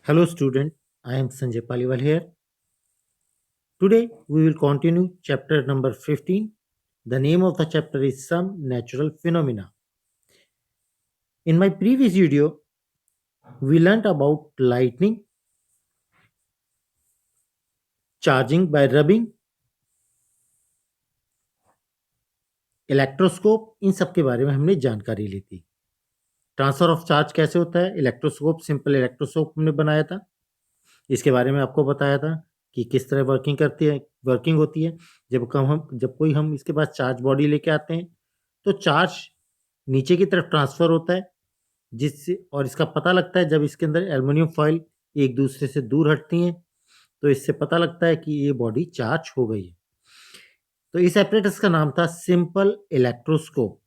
Hello student, I am Sanjay Paliwal here. Today we will continue chapter number 15. The name of the chapter is Some Natural Phenomena. In my previous video, we learnt about lightning, charging by rubbing, electroscope, इन सब के बारे में हमने जानकारी ली थी। Transfer of charge कैसे होता है, इलेक्ट्रोस्कोप, सिंपल इलेक्ट्रोस्कोप हमने बनाया था। इसके बारे में आपको बताया था कि किस तरह वर्किंग होती है। जब कोई हम इसके पास चार्ज बॉडी लेके आते हैं तो चार्ज नीचे की तरफ ट्रांसफर होता है, जिससे और इसका पता लगता है जब इसके अंदर एल्युमिनियम फॉइल एक दूसरे से दूर हटती हैं, तो इससे पता लगता है कि ये बॉडी चार्ज हो गई है। तो इस एपरेटस का नाम था सिंपल इलेक्ट्रोस्कोप।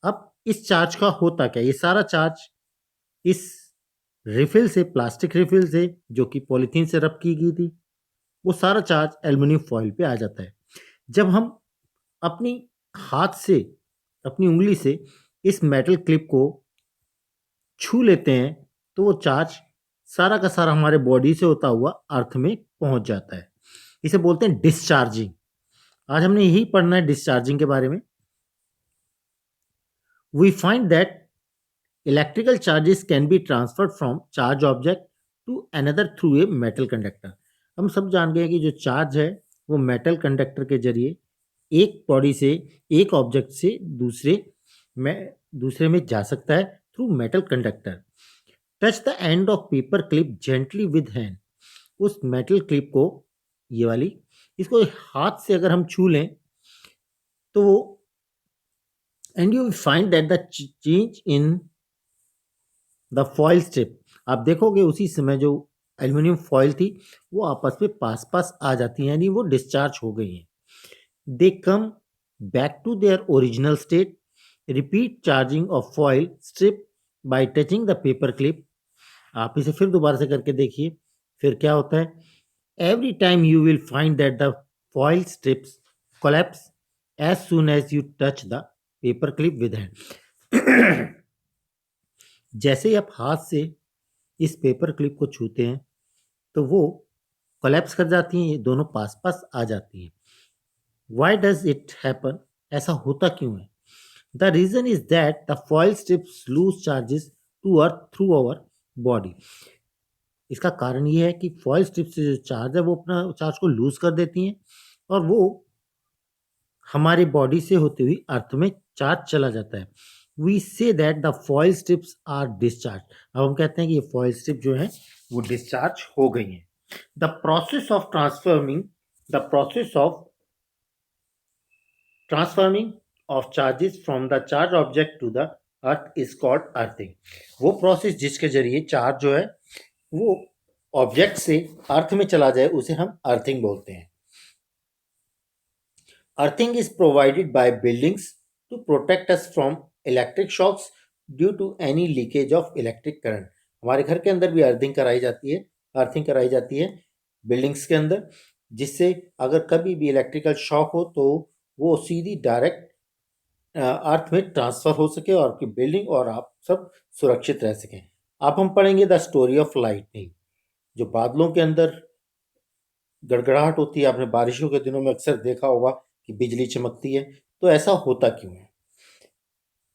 अब इस चार्ज का होता क्या, ये सारा चार्ज इस रिफिल से, प्लास्टिक रिफिल से जो कि पॉलीथीन से रब की गई थी, वो सारा चार्ज एल्युमिनियम फॉइल पे आ जाता है। जब हम अपनी हाथ से, अपनी उंगली से इस मेटल क्लिप को छू लेते हैं तो वो चार्ज सारा का सारा हमारे बॉडी से होता हुआ अर्थ में पहुंच जाता है। इसे बोलते हैं डिस्चार्जिंग। आज हमने यही पढ़ना है डिस्चार्जिंग के बारे में। We find that electrical charges can be transferred from charge object to another through a metal conductor. हम सब जान गए कि जो चार्ज है वो मेटल कंडक्टर के जरिए एक बॉडी से, एक ऑब्जेक्ट से दूसरे में जा सकता है through metal conductor. Touch the end of paper clip gently with hand. उस मेटल क्लिप को, ये वाली, इसको हाथ से अगर हम छू लें तो वो, and you find that the change in the foil strip. आप देखोगे उसी समय जो एल्युमिनियम फॉइल थी वो आपस में पास पास आ जाती है, यानी वो डिस्चार्ज हो गई हैं। They come back to their original state. Repeat charging of foil strip by touching the paper clip. आप इसे फिर दोबारा से करके देखिए, फिर क्या होता है। Every time you will find that the foil strips collapse as soon as you touch the paper clip with hand. जैसे ही आप हाथ से इस पेपर क्लिप को छूते हैं तो वो कोलैप्स कर जाती हैं, ये दोनों पास पास आ जाती हैं। वाई डज इट हैपन, ऐसा होता क्यों है? The reason is that the foil strips lose charges to earth through our body. इसका कारण ये है कि फॉइल स्ट्रिप से जो चार्ज है वो अपना चार्ज को लूज कर देती हैं और वो हमारी बॉडी से होते हुए अर्थ में चार्ज चला जाता है। We say that the foil strips are discharge. अब हम कहते हैं कि ये फॉइल स्ट्रिप जो है वो डिस्चार्ज हो गई हैं। The process of transforming of charges from the charge object to the earth is called earthing. वो प्रोसेस जिसके जरिए चार्ज जो है वो ऑब्जेक्ट से अर्थ में चला जाए उसे हम अर्थिंग बोलते हैं। Earthing is provided by buildings to protect us from electric shocks due to any leakage of electric current. हमारे घर के अंदर भी अर्थिंग कराई जाती है बिल्डिंग्स के अंदर, जिससे अगर कभी भी इलेक्ट्रिकल शॉक हो तो वो सीधी डायरेक्ट अर्थ में ट्रांसफर हो सके और आपकी बिल्डिंग और आप सब सुरक्षित रह सकें। अब हम पढ़ेंगे द स्टोरी ऑफ लाइटनिंग। जो बादलों के अंदर गड़गड़ाहट होती है, आपने बारिशों के दिनों में अक्सर देखा होगा कि बिजली चमकती है, तो ऐसा होता क्यों है?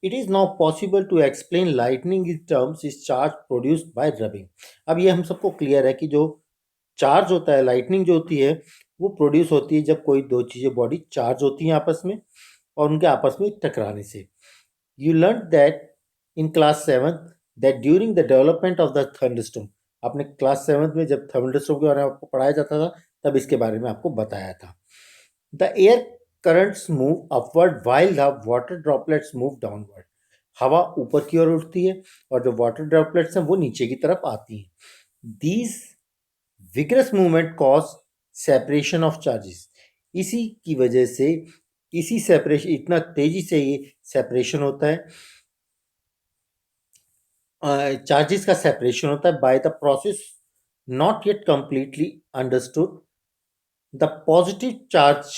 It is now possible to explain lightning in terms is charge produced by rubbing. अब ये हम सबको क्लियर है कि जो चार्ज होता है, लाइटनिंग जो होती है वो प्रोड्यूस होती है जब कोई दो चीजें बॉडी चार्ज होती हैं आपस में और उनके आपस में टकराने से। You learn that in class 7 that during the development of the thunderstorm. आपने क्लास 7 में जब थंडरस्टॉर्म के बारे में आपको पढ़ाया जाता था तब इसके बारे में आपको बताया था। The air currents move upward while the water droplets move downward. हवा ऊपर की ओर उठती है और जो वाटर ड्रॉपलेट्स हैं वो नीचे की तरफ आती हैं। These vigorous movement cause separation of charges. इसी की वजह से, इसी सेपरेशन, इतना तेजी से ये सेपरेशन होता है, चार्जेस का सेपरेशन होता है by the process not yet completely understood. The positive charge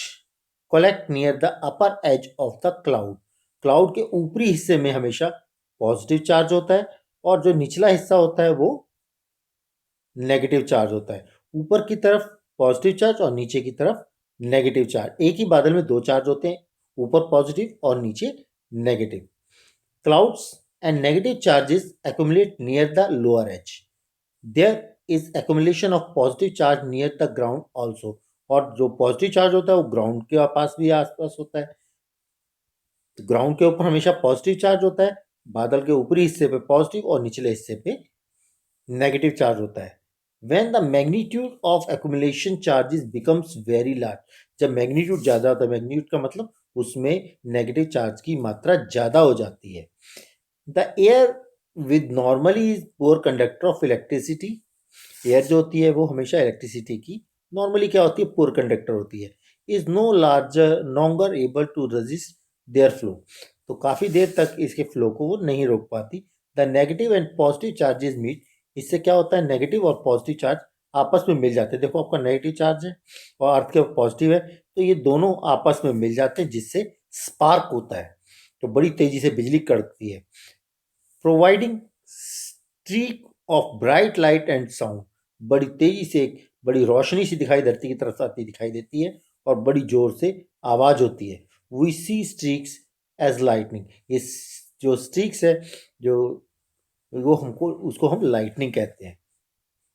collect near the upper as of the cloud. Cloud के ऊपरी हिस्से में हमेशा पॉजिटिव चार्ज होता है और जो निचला हिस्सा होता है वो नेगेटिव चार्ज होता है। ऊपर की तरफ पॉजिटिव चार्ज और नीचे की तरफ नेगेटिव चार्ज। एक ही बादल में दो चार्ज होते हैं, ऊपर पॉजिटिव और नीचे negative. Clouds and negative charges accumulate near the lower edge. There is accumulation of positive charge near the ground also. और जो पॉजिटिव चार्ज होता है वो ग्राउंड के पास भी आसपास होता है। ग्राउंड के ऊपर हमेशा पॉजिटिव चार्ज होता है, बादल के ऊपरी हिस्से पे पॉजिटिव और निचले हिस्से पे नेगेटिव चार्ज होता है। When the magnitude of accumulation charges becomes very large, जब मैग्नीट्यूड ज़्यादा होता है, मैग्नीट्यूड का मतलब उसमें नेगेटिव चार्ज की मात्रा ज़्यादा हो जाती है। The air with normally is poor conductor of electricity. Air जो होती है वो हमेशा इलेक्ट्रिसिटी की नॉर्मली क्या होती है, पोअर कंडक्टर होती है। Is no larger longer able to resist their flow, तो काफ़ी देर तक इसके फ्लो को वो नहीं रोक पाती। The negative and positive charges meet, इससे क्या होता है, नेगेटिव और पॉजिटिव चार्ज आपस में मिल जाते हैं। देखो आपका नेगेटिव चार्ज है और अर्थ के पॉजिटिव है, तो ये दोनों आपस में मिल जाते हैं जिससे स्पार्क होता है, तो बड़ी तेजी से बिजली कड़कती है। Providing streak of bright light and sound, बड़ी तेजी से एक बड़ी रोशनी सी दिखाई धरती की तरफ आती दिखाई देती है और बड़ी जोर से आवाज होती है। We see streaks as lightning, ये जो स्ट्रीक्स है जो वो हमको उसको हम लाइटनिंग कहते हैं।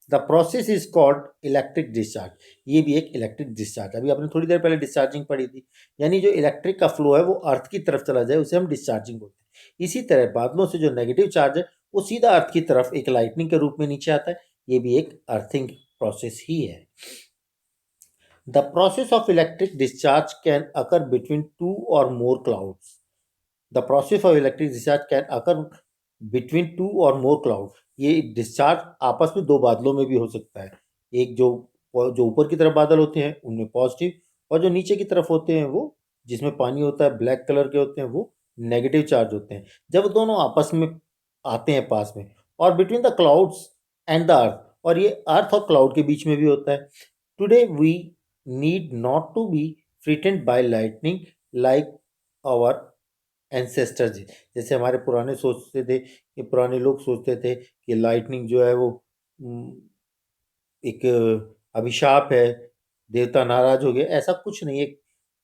The process is called electric discharge, ये भी एक इलेक्ट्रिक डिस्चार्ज। अभी आपने थोड़ी देर पहले डिस्चार्जिंग पढ़ी थी, यानी जो इलेक्ट्रिक का फ्लो है वो अर्थ की तरफ चला जाए उसे हम डिस्चार्जिंग बोलते हैं। इसी तरह बादलों से जो नेगेटिव चार्ज है वो सीधा अर्थ की तरफ एक लाइटनिंग के रूप में नीचे आता है, ये भी एक अर्थिंग प्रोसेस ही है। The process of electric discharge can occur between two or more clouds. The process of electric discharge can occur between two or more cloud, ये डिस्चार्ज आपस में दो बादलों में भी हो सकता है। एक जो जो ऊपर की तरफ बादल होते हैं उनमें पॉजिटिव, और जो नीचे की तरफ होते हैं वो जिसमें पानी होता है ब्लैक कलर के होते हैं वो नेगेटिव चार्ज होते हैं। जब दोनों आपस में आते हैं पास में, और between the clouds and the earth, और ये अर्थ और क्लाउड के बीच में भी होता है। Today we need not to be frightened by lightning like our ancestors. जैसे हमारे पुराने सोचते थे, कि पुराने लोग सोचते थे कि लाइटनिंग जो है वो एक अभिशाप है, देवता नाराज हो गए, ऐसा कुछ नहीं। एक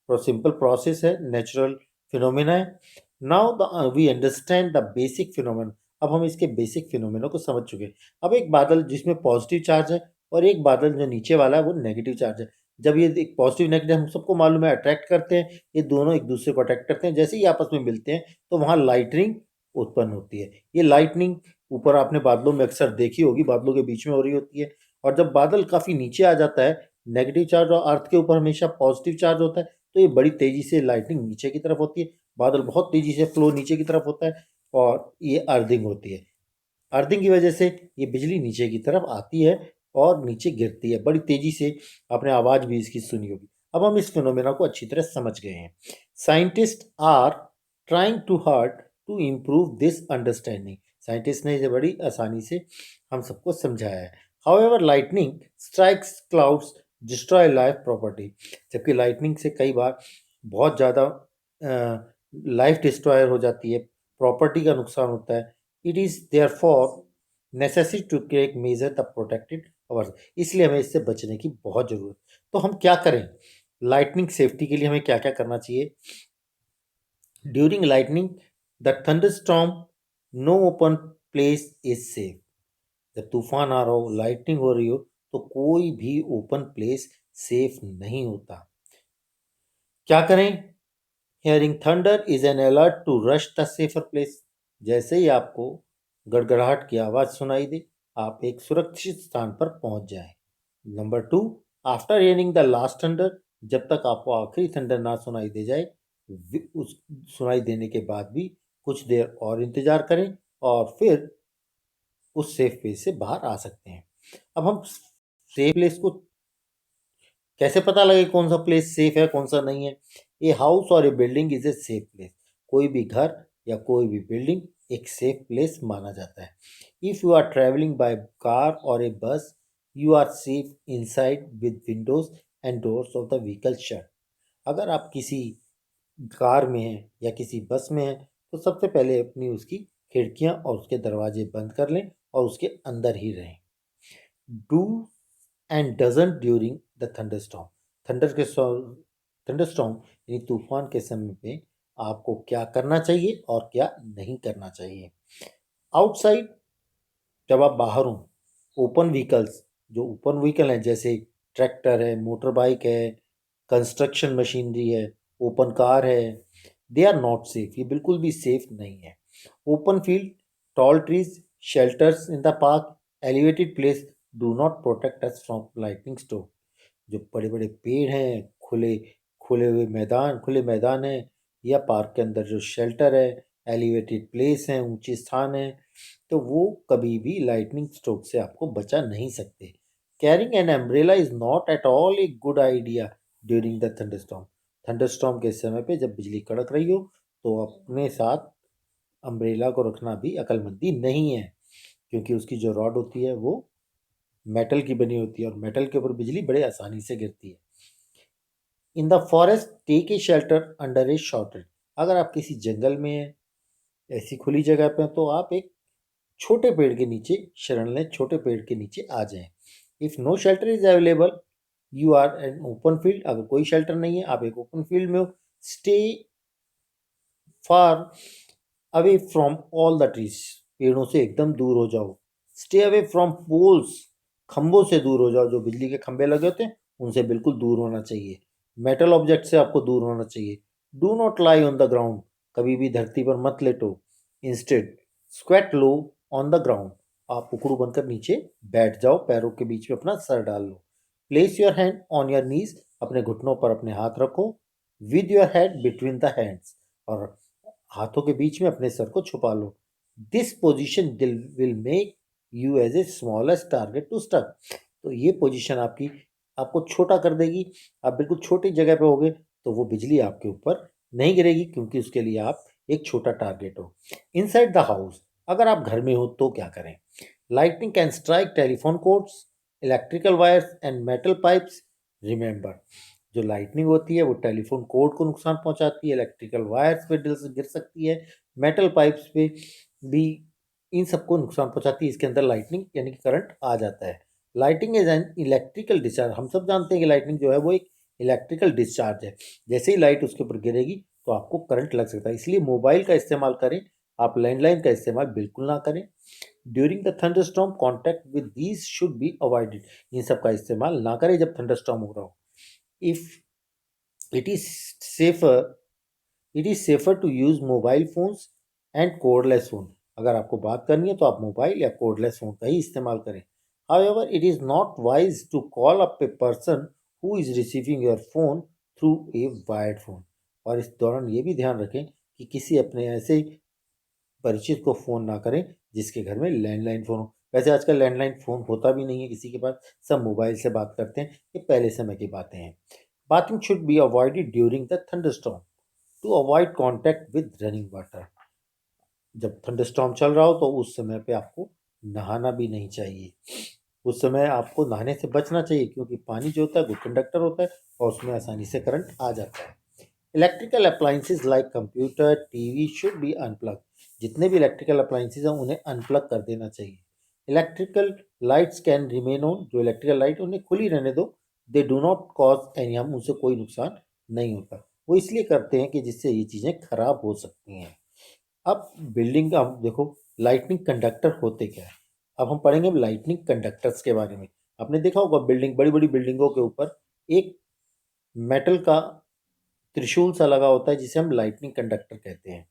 सिंपल प्रोसेस है, नेचुरल फिनोमेना है। Now the we understand the basic phenomena, अब हम इसके बेसिक फिनोमेना को समझ चुके हैं। अब एक बादल जिसमें पॉजिटिव चार्ज है और एक बादल जो नीचे वाला है वो नेगेटिव चार्ज है, जब ये एक पॉजिटिव नेगेटिव हम सबको मालूम है अट्रैक्ट करते हैं, ये दोनों एक दूसरे को अट्रैक्ट करते हैं, जैसे ही आपस में मिलते हैं तो वहाँ लाइटनिंग उत्पन्न होती है। ये लाइटनिंग ऊपर आपने बादलों में अक्सर देखी होगी, बादलों के बीच में हो रही होती है। और जब बादल काफ़ी नीचे आ जाता है, नेगेटिव चार्ज और अर्थ के ऊपर हमेशा पॉजिटिव चार्ज होता है, तो ये बड़ी तेज़ी से लाइटनिंग नीचे की तरफ होती है, बादल बहुत तेज़ी से फ्लो नीचे की तरफ होता है और ये अर्थिंग होती है। अर्थिंग की वजह से ये बिजली नीचे की तरफ आती है और नीचे गिरती है बड़ी तेज़ी से। आपने आवाज़ भी इसकी सुनी होगी। अब हम इस फिनोमेना को अच्छी तरह समझ गए हैं। Scientist are trying to hard to improve this understanding, scientist ने इसे बड़ी आसानी से हम सबको समझाया है। However lightning strikes clouds destroy life property, जबकि लाइटनिंग से कई बार बहुत ज़्यादा लाइफ डिस्ट्रॉयर हो जाती है, प्रॉपर्टी का नुकसान होता है। It is therefore necessary to take measure the protected hours, इसलिए हमें इससे बचने की बहुत ज़रूरत। तो हम क्या करें, लाइटनिंग सेफ्टी के लिए हमें क्या क्या करना चाहिए। During lightning the thunderstorm no open place is safe, जब तूफान आ रहा हो लाइटनिंग हो रही हो तो कोई भी ओपन प्लेस सेफ नहीं होता। क्या करें, hearing thunder is an alert to rush the safer place, जैसे ही आपको गड़गड़ाहट की आवाज़ सुनाई दे आप एक सुरक्षित स्थान पर पहुंच जाएं। Number two, after hearing the last thunder, जब तक आपको आखिरी थंडर ना सुनाई दे जाए, उस सुनाई देने के बाद भी कुछ देर और इंतज़ार करें और फिर उस सेफ प्लेस से बाहर आ सकते हैं। अब हम सेफ प्लेस को कैसे पता लगे कौन सा प्लेस सेफ है कौन सा नहीं है। A house or a building is a safe place, कोई भी घर या कोई भी बिल्डिंग एक सेफ प्लेस माना जाता है। If you are travelling by car or a bus you are safe inside with windows and doors of the vehicle shut, अगर आप किसी कार में हैं या किसी बस में हैं तो सबसे पहले अपनी उसकी खिड़कियां और उसके दरवाजे बंद कर लें और उसके अंदर ही रहें। Do and doesn't during the thunderstorm. Thunderstorm यानी तूफान के समय पे आपको क्या करना चाहिए और क्या नहीं करना चाहिए। आउटसाइड, जब आप बाहर हो, ओपन व्हीकल्स, जो ओपन व्हीकल हैं जैसे ट्रैक्टर है, मोटर बाइक है, कंस्ट्रक्शन मशीनरी है, ओपन कार है, दे आर नॉट सेफ, ये बिल्कुल भी सेफ नहीं है। Open field, tall trees, shelters in the park, elevated place do not protect us from lightning stroke. जो बड़े बड़े पेड़ हैं, खुले मैदान हैं, या पार्क के अंदर जो शेल्टर है, एलिवेटेड प्लेस हैं, ऊंचे स्थान हैं, तो वो कभी भी लाइटनिंग स्ट्रोक से आपको बचा नहीं सकते। Carrying an umbrella is not at all a good idea during the thunderstorm. Thunderstorm के समय पे जब बिजली कड़क रही हो तो अपने साथ अम्ब्रेला को रखना भी अक्लमंदी नहीं है, क्योंकि उसकी जो रॉड होती है वो मेटल की बनी होती है और मेटल के ऊपर बिजली बड़े आसानी से गिरती है। In the forest take a shelter under a short. अगर आप किसी जंगल में हैं, ऐसी खुली जगह पे हैं, तो आप एक छोटे पेड़ के नीचे शरण लें, छोटे पेड़ के नीचे आ जाएं। If no shelter is available, you are an open field. अगर कोई शेल्टर नहीं है, आप एक ओपन फील्ड में हो, stay far away from all the trees. पेड़ों से एकदम दूर हो जाओ। स्टे अवे फ्रॉम पोल्स, खंभों से दूर हो जाओ, जो बिजली के खंभे लगे होते हैं उनसे बिल्कुल दूर होना चाहिए। मेटल ऑब्जेक्ट से आपको दूर होना चाहिए। Do not lie on the ground, कभी भी धरती पर मत लेटो। Instead squat low on the ground, आप उकड़ू बनकर नीचे बैठ जाओ, पैरों के बीच में अपना सर डाल लो। Place your hand on your knees, अपने घुटनों पर अपने हाथ रखो। With your head between the hands, और हाथों के बीच में अपने सर को छुपा लो। This position will make you as a smallest target to struck. तो ये पोजीशन आपको छोटा कर देगी। आप बिल्कुल छोटी जगह पे होगे तो वो बिजली आपके ऊपर नहीं गिरेगी, क्योंकि उसके लिए आप एक छोटा टारगेट हो। इनसाइड द हाउस, अगर आप घर में हो तो क्या करें। Lightning can strike telephone codes, electrical wires and metal pipes. Remember, जो लाइटनिंग होती है वो टेलीफोन कोड को नुकसान पहुंचाती है, इलेक्ट्रिकल वायर्स पे गिर सकती है, मेटल पाइप्स पे भी इन सबको नुकसान पहुंचाती है। इसके अंदर लाइटनिंग यानी कि करंट आ जाता है। Lighting is an electrical discharge, हम सब जानते हैं कि लाइटनिंग जो है वो एक इलेक्ट्रिकल डिस्चार्ज है। जैसे ही लाइट उसके ऊपर गिरेगी तो आपको करंट लग सकता है, इसलिए मोबाइल का इस्तेमाल करें, आप लैंडलाइन का इस्तेमाल बिल्कुल ना करें। During the thunderstorm contact with these should be avoided, इन सब का इस्तेमाल ना करें जब थंडरस्टॉर्म हो रहा हो। If it is safer it is safer to use mobile phones and cordless phone। अगर आपको बात करनी है तो आप मोबाइल या कोर्डलेस फोन का ही इस्तेमाल करें। However, it is not wise to call up a person who is receiving your phone through a wired phone। और इस दौरान ये भी ध्यान रखें कि किसी अपने ऐसे परिचित को फ़ोन ना करें जिसके घर में लैंडलाइन फ़ोन हो। वैसे आजकल लैंडलाइन फ़ोन होता भी नहीं है किसी के पास, सब मोबाइल से बात करते हैं, ये पहले समय की बातें हैं। Bathing should be avoided during the thunderstorm to avoid contact with running water. जब थंडरस्टॉर्म चल रहा हो तो उस समय पे आपको नहाना भी नहीं चाहिए। उस समय आपको नहाने से बचना चाहिए, क्योंकि पानी जो होता है वो कंडक्टर होता है और उसमें आसानी से करंट आ जाता है। Electrical appliances like computer, TV should be unplug. जितने भी इलेक्ट्रिकल अप्लाइंसेज हैं उन्हें अनप्लग कर देना चाहिए। Electrical lights can remain on, जो इलेक्ट्रिकल लाइट उन्हें खुली रहने दो। They do not cause any harm, उनसे कोई नुकसान नहीं होता। वो इसलिए करते हैं कि जिससे ये चीज़ें खराब हो सकती हैं। अब बिल्डिंग का हम देखो, लाइटनिंग कंडक्टर होते क्या है। अब हम पढ़ेंगे लाइटनिंग कंडक्टर्स के बारे में। आपने देखा होगा बड़ी बड़ी बिल्डिंगों के ऊपर एक मेटल का त्रिशूल सा लगा होता है जिसे हम लाइटनिंग कंडक्टर कहते हैं।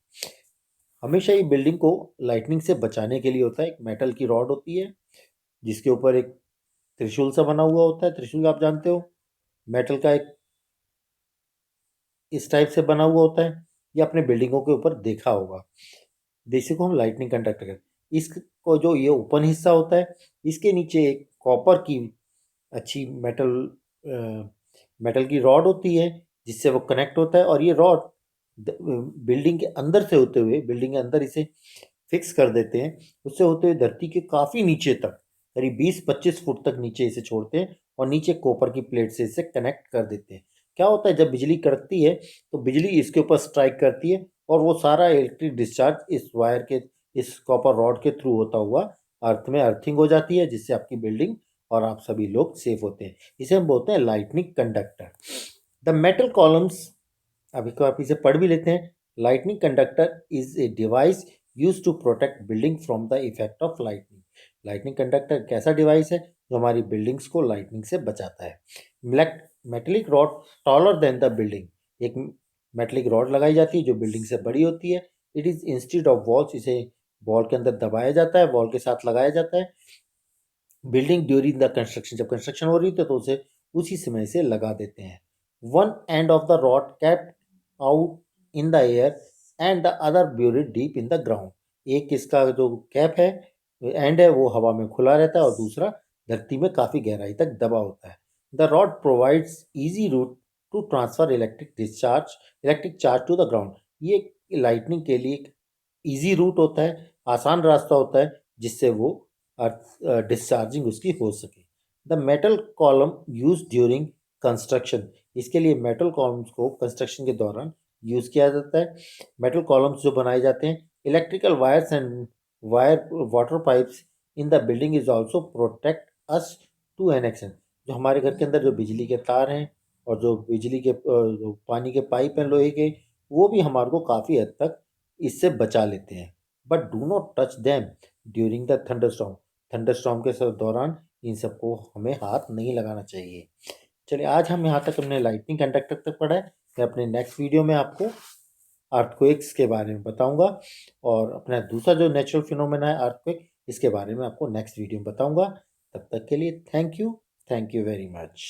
हमेशा ये बिल्डिंग को लाइटनिंग से बचाने के लिए होता है। एक मेटल की रॉड होती है जिसके ऊपर एक त्रिशूल सा बना हुआ होता है। त्रिशूल आप जानते हो, मेटल का एक इस टाइप से बना हुआ होता है। ये अपने बिल्डिंगों के ऊपर देखा होगा। इसी को हम लाइटनिंग कंडक्टर कहते हैं। इसको जो ये ओपन हिस्सा होता है, इसके नीचे एक कॉपर की अच्छी मेटल की रॉड होती है जिससे वो कनेक्ट होता है, और ये रॉड बिल्डिंग के अंदर से होते हुए बिल्डिंग के अंदर इसे फिक्स कर देते हैं। उससे होते हुए धरती के काफ़ी नीचे तक, करीब 20-25 फुट तक नीचे इसे छोड़ते हैं और नीचे कॉपर की प्लेट से इसे कनेक्ट कर देते हैं। क्या होता है, जब बिजली कड़कती है तो बिजली इसके ऊपर स्ट्राइक करती है और वो सारा इलेक्ट्रिक डिस्चार्ज इस वायर के, इस कॉपर रॉड के थ्रू होता हुआ अर्थ में अर्थिंग हो जाती है, जिससे आपकी बिल्डिंग और आप सभी लोग सेफ होते हैं। इसे हम बोलते हैं lightning conductor. The metal columns, अभी को आप इसे पढ़ भी लेते हैं। Lightning conductor is a device use to protect building from the effect of lightning. Lightning conductor कैसा डिवाइस है जो हमारी बिल्डिंग्स को लाइटनिंग से बचाता है। Metallic rod taller than the building, एक मेटेलिक रॉड लगाई जाती है जो बिल्डिंग से बड़ी होती है। It is instead of walls, इसे वॉल के अंदर दबाया जाता है, वॉल के साथ लगाया जाता है। बिल्डिंग ड्यूरिंग द कंस्ट्रक्शन, जब कंस्ट्रक्शन हो रही है तो उसे उसी समय से लगा देते हैं। One end of the rod kept out in the air and the other buried deep in the ground. एक इसका जो कैप है, एंड है, वो हवा में खुला रहता है और दूसरा धरती में काफ़ी गहराई तक दबा होता है। The rod provides easy route to transfer electric charge to the ground. ये लाइटनिंग के लिए एक ईजी रूट होता है, आसान रास्ता होता है जिससे वो डिस्चार्जिंग उसकी हो सके। The metal column use during construction, इसके लिए मेटल कॉलम्स को कंस्ट्रक्शन के दौरान यूज किया जाता है। मेटल कॉलम्स जो बनाए जाते हैं, electrical wires and water pipes in the building is also protect us to an extent. जो हमारे घर के अंदर जो बिजली के तार हैं और जो बिजली के जो पानी के पाइप हैं लोहे के, वो भी हमारे को काफ़ी हद तक इससे बचा लेते हैं। But do not touch them during the thunderstorm. Thunderstorm के दौरान इन सबको हमें हाथ नहीं लगाना चाहिए। चलिए, आज हम यहाँ तक हमने लाइटनिंग कंडक्टर तक पढ़ा है। मैं अपने नेक्स्ट वीडियो में आपको अर्थक्वेक्स के बारे में बताऊंगा और अपना दूसरा जो नेचुरल फिनोमेना है अर्थक्वेक, इसके बारे में आपको नेक्स्ट वीडियो में बताऊंगा। तब तक के लिए थैंक यू वेरी मच।